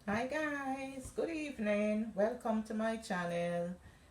Hi guys, good evening. Welcome to my channel,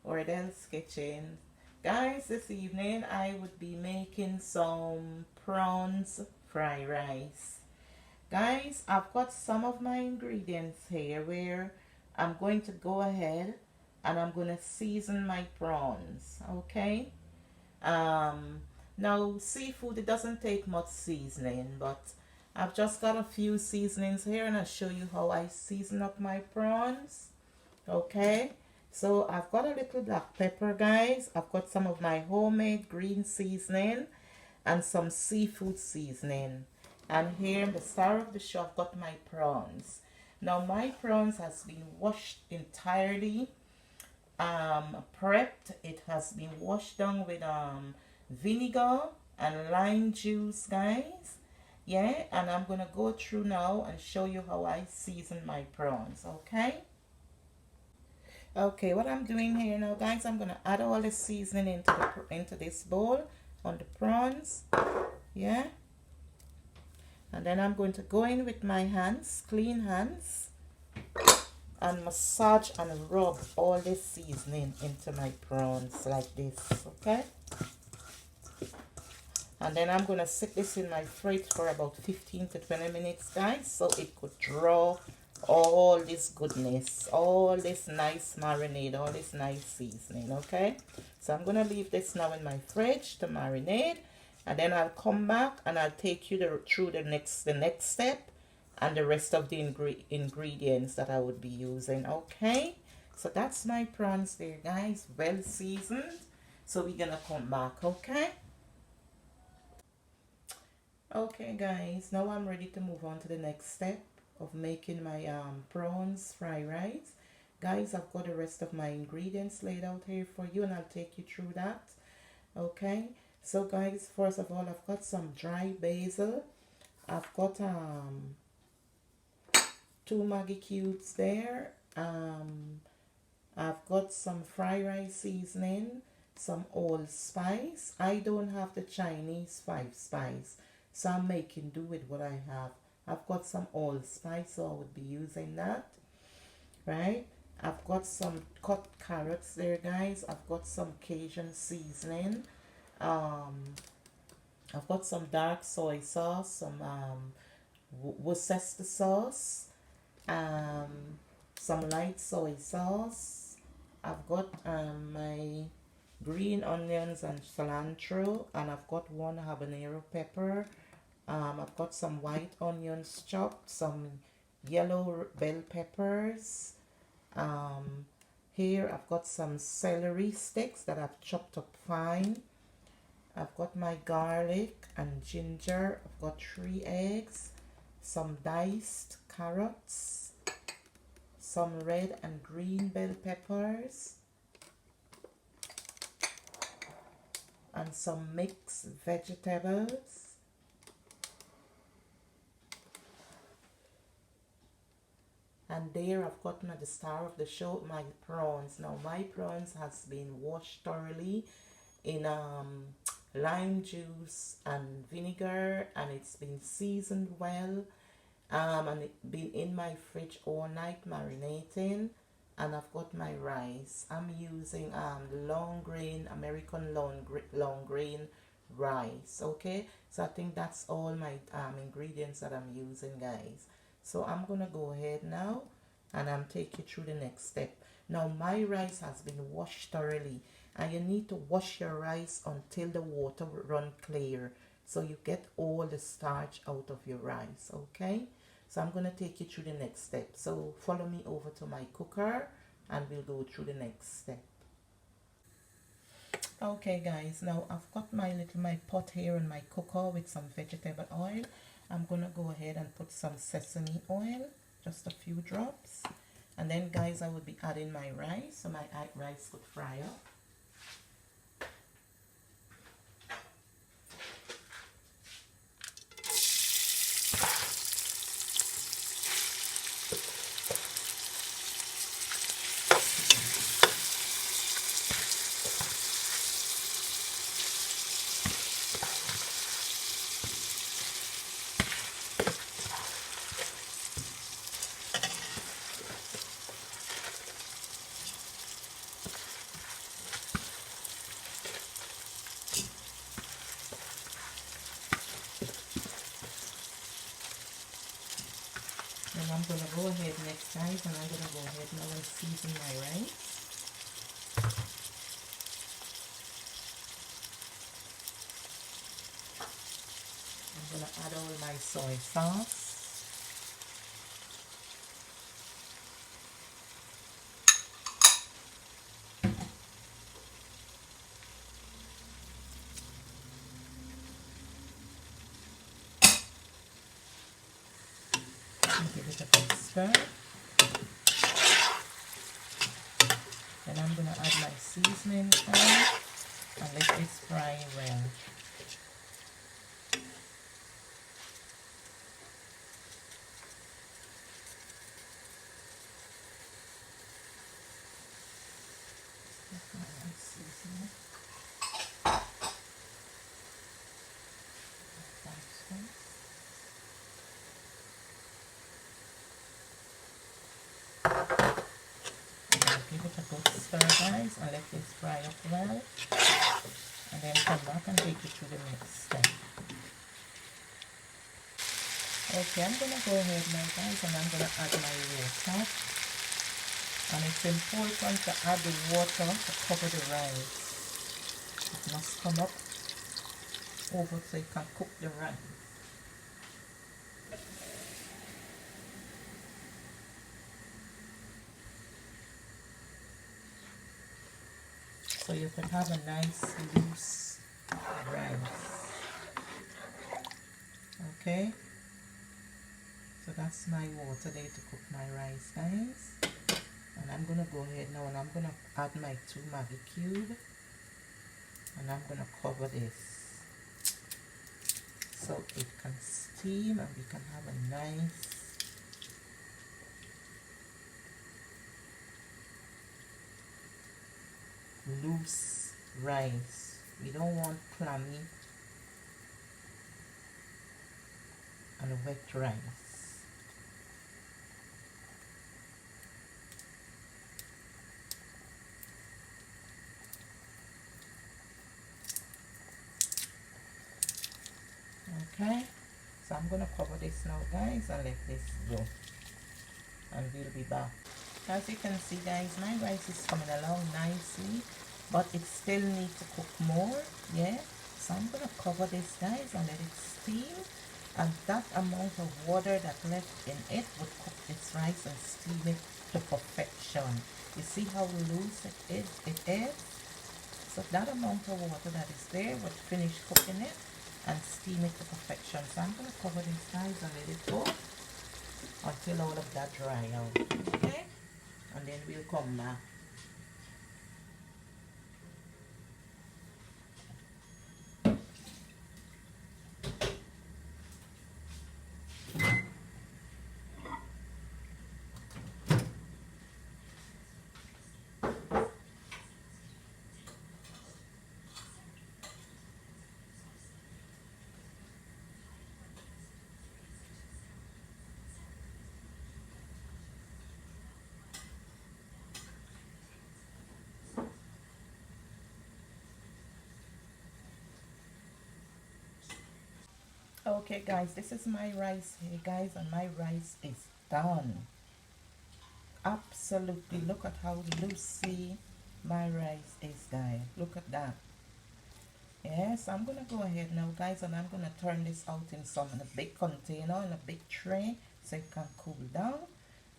Ordel's Kitchen. Guys, this evening I would be making some prawns fried rice. Guys, I've got some of my ingredients here where I'm going to go ahead and I'm going to season my prawns, okay? Um, Now, seafood, it doesn't take much seasoning, but I've just got a few seasonings here and I'll show you how I season up my prawns. Okay, so I've got a little black pepper, guys. I've got some of my homemade green seasoning and some seafood seasoning. And here in the star of the show, I've got my prawns. Now, my prawns has been washed entirely, prepped. It has been washed down with vinegar and lime juice, guys. Yeah, and I'm gonna go through now and show you how I season my prawns. Okay, what I'm doing here now, guys, I'm gonna add all the seasoning into this bowl on the prawns. Yeah, and then I'm going to go in with my hands, clean hands, and massage and rub all this seasoning into my prawns like this. Okay, and then I'm gonna sit this in my fridge for about 15 to 20 minutes, guys, so it could draw all this goodness, all this nice marinade, all this nice seasoning. Okay, so I'm gonna leave this now in my fridge to marinate, and then I'll come back and I'll take you through the next step and the rest of the ingredients that I would be using. Okay, so that's my prawns there, guys, well seasoned. So we're gonna come back. Okay guys, now I'm ready to move on to the next step of making my prawns fried rice. Guys, I've got the rest of my ingredients laid out here for you and I'll take you through that. Okay, so guys, first of all, I've got some dry basil. I've got 2 Maggi cubes there. I've got some fried rice seasoning, some allspice. I don't have the Chinese 5 spice, so I'm making do with what I have. I've got some allspice, so I would be using that, right? I've got some cut carrots there, guys. I've got some Cajun seasoning. I've got some dark soy sauce, some Worcester sauce, some light soy sauce. I've got my green onions and cilantro, and I've got 1 habanero pepper. I've got some white onions chopped, some yellow bell peppers. Here I've got some celery sticks that I've chopped up fine. I've got my garlic and ginger. I've got 3 eggs, some diced carrots, some red and green bell peppers, and some mixed vegetables. And there I've got the star of the show, my prawns. Now my prawns has been washed thoroughly in lime juice and vinegar, and it's been seasoned well, and it's been in my fridge all night marinating. And I've got my rice. I'm using long grain, American long grain rice. Okay, so I think that's all my ingredients that I'm using, guys. So I'm gonna go ahead now and I'm take you through the next step. Now my rice has been washed thoroughly, and you need to wash your rice until the water will run clear, so you get all the starch out of your rice. Okay, so I'm gonna take you through the next step. So follow me over to my cooker and we'll go through the next step. Okay guys, now I've got my pot here in my cooker with some vegetable oil. I'm gonna go ahead and put some sesame oil, just a few drops, and then guys I will be adding my rice so my rice could fry up. Then I'm going to go ahead next, guys, and I'm going to go ahead now and season my rice. I'm going to add all my soy sauce. Give it a good stir. Then I'm going to add my seasoning and let this fry well. Give it a good stir, guys, and let this fry up well, and then come back and take it to the next step. Okay, I'm going to go ahead now, guys, and I'm going to add my water, and it's important to add the water to cover the rice. It must come up over so you can cook the rice. So you can have a nice loose rice. Okay, so that's my water there to cook my rice, guys. And I'm going to go ahead now and I'm going to add my 2 Maggi Cube. And I'm going to cover this so it can steam and we can have a nice loose rice. We don't want clammy and wet rice. Okay, so I'm going to cover this now, guys, and let this go, and we'll be back. As you can see, guys, my rice is coming along nicely, but it still needs to cook more. Yeah, so I'm going to cover this, guys, and let it steam, and that amount of water that left in it would cook this rice and steam it to perfection. You see how loose it is? So that amount of water that is there would finish cooking it and steam it to perfection. So I'm going to cover this, guys, and let it go until all of that dry out. Okay, and then we'll come back. Okay, guys, this is my rice here, guys, and my rice is done. Absolutely, look at how loosey my rice is, guys. Look at that. Yes, I'm gonna go ahead now, guys, and I'm gonna turn this out in a big container, in a big tray, so it can cool down,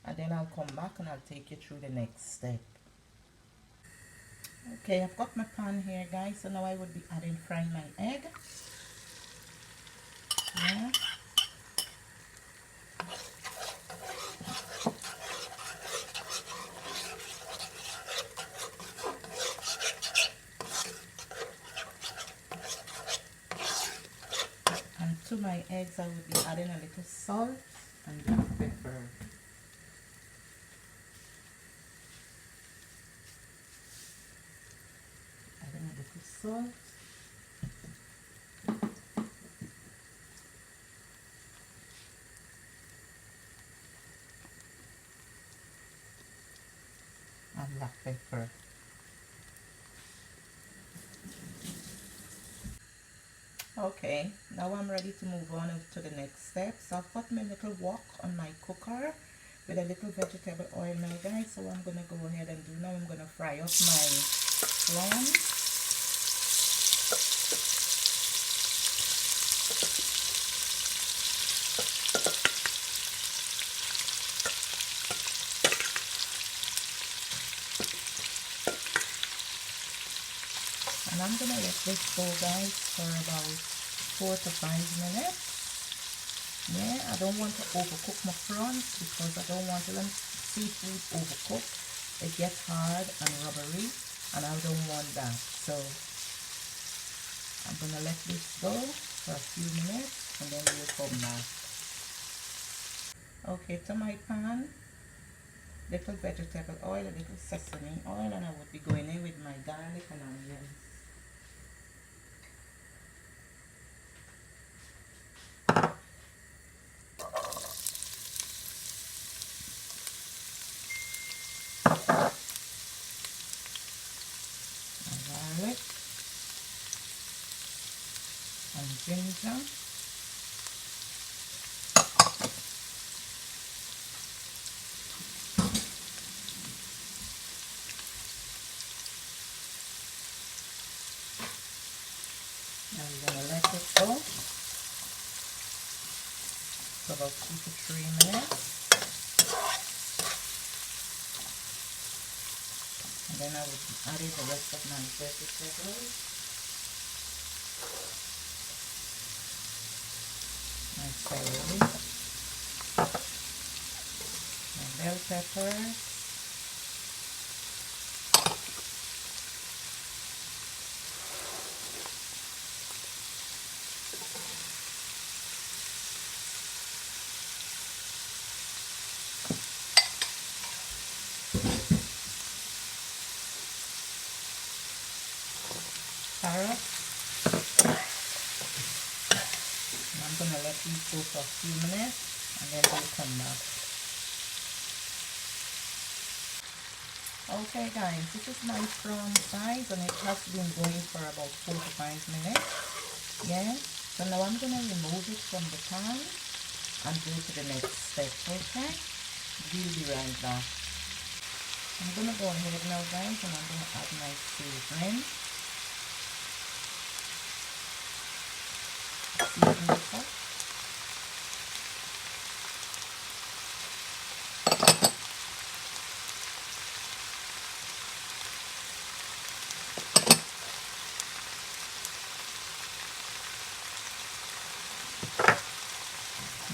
and then I'll come back and I'll take you through the next step. Okay, I've got my pan here, guys, so now I would be frying my egg. Yeah. And to my eggs, I would be adding a little salt and black pepper. Adding a little salt. And black pepper. Okay, Now I'm ready to move on to the next step. So I've got my little wok on my cooker with a little vegetable oil now, guys. So I'm gonna go ahead and do now, I'm gonna fry up my prawns. And I'm gonna let this go, guys, for about 4 to 5 minutes. Yeah, I don't want to overcook my prawns because I don't want them seafood overcooked. It gets hard and rubbery, and I don't want that. So I'm gonna let this go for a few minutes, and then we'll come back. Okay, to my pan, little vegetable oil, a little sesame oil, and I would be going in with my garlic and onions. Garlic and ginger. I'm gonna let it go for about 2 to 3 minutes. And then I would add the rest of my vegetables. My celery, my bell peppers, carrots. And I'm gonna let these go for a few minutes, and then we'll come back. Okay, guys, this is my prawn size, and it has been going for about 4 to 5 minutes. Yeah, so now I'm gonna remove it from the pan and go to the next step. Okay, we'll be right back. I'm gonna go ahead now, guys, and I'm gonna add my seasoning. Season this up.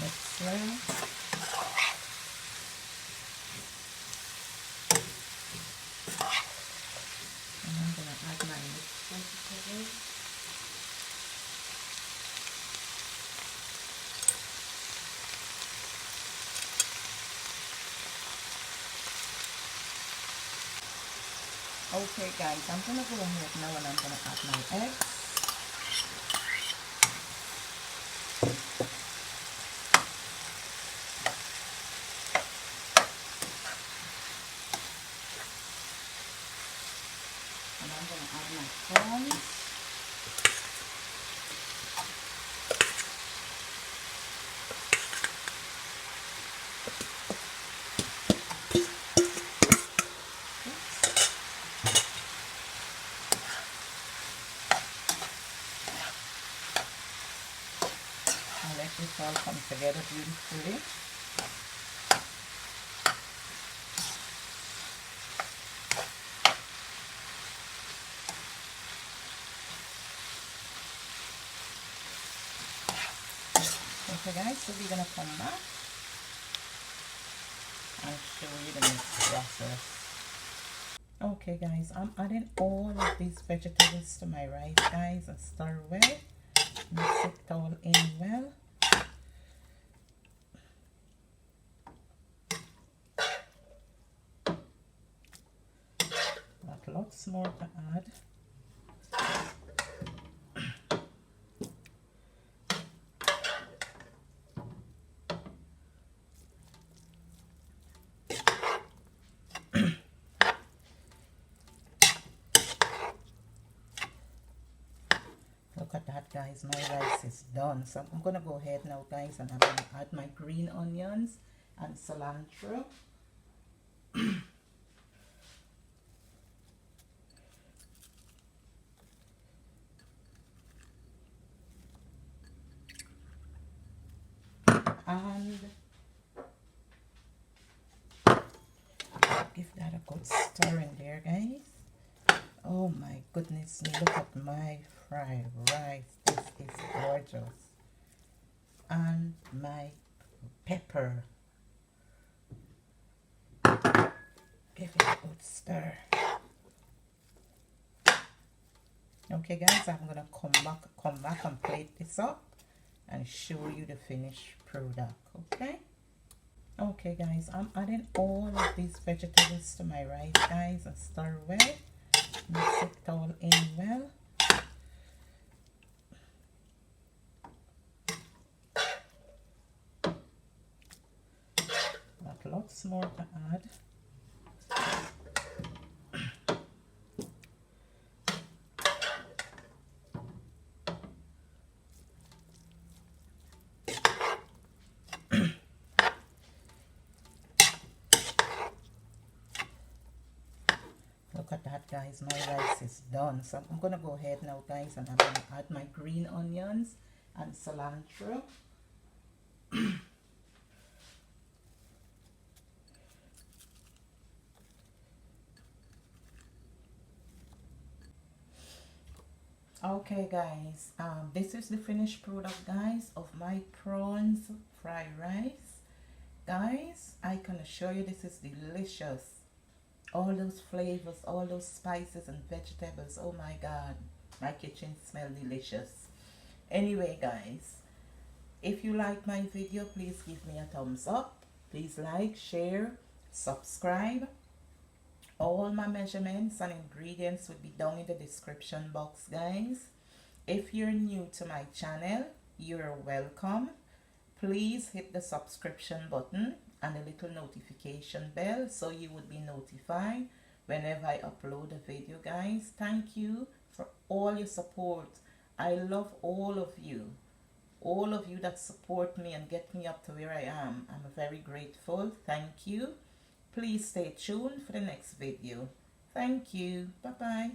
Mix well. And I'm gonna add my mixed vegetables. Okay, guys, I'm gonna go ahead now and I'm gonna add my eggs. And I'm gonna add my prawns. And let this all come together beautifully. Okay, guys, so we're gonna come back and show you the next process. Okay, guys, I'm adding all of these vegetables to my rice, guys, and stir well. Mix it all in well. Got lots more to add. Look at that, guys, my rice is done. So I'm gonna go ahead now, guys, and I'm gonna add my green onions and cilantro. And give that a good stir in there, guys. Oh my goodness me, look at my fried rice. This is gorgeous. And my pepper. Give it a good stir. Okay, guys, I'm gonna come back and plate this up and show you the finished product. Okay guys, I'm adding all of these vegetables to my rice, guys, and stir well. Mix it all in well. Got lots more to add. Look at that, guys, my rice is done. So I'm gonna go ahead now, guys, and I'm gonna add my green onions and cilantro. Okay guys, this is the finished product, guys, of my prawns fried rice. Guys, I can assure you this is delicious. All those flavors, all those spices and vegetables, oh my god, my kitchen smells delicious. Anyway guys, if you like my video, please give me a thumbs up. Please like, share, subscribe. All my measurements and ingredients will be down in the description box, guys. If you're new to my channel, you're welcome. Please hit the subscription button and the little notification bell so you would be notified whenever I upload a video, guys. Thank you for all your support. I love all of you that support me and get me up to where I am. I'm very grateful. Thank you. Please stay tuned for the next video. Thank you. Bye bye.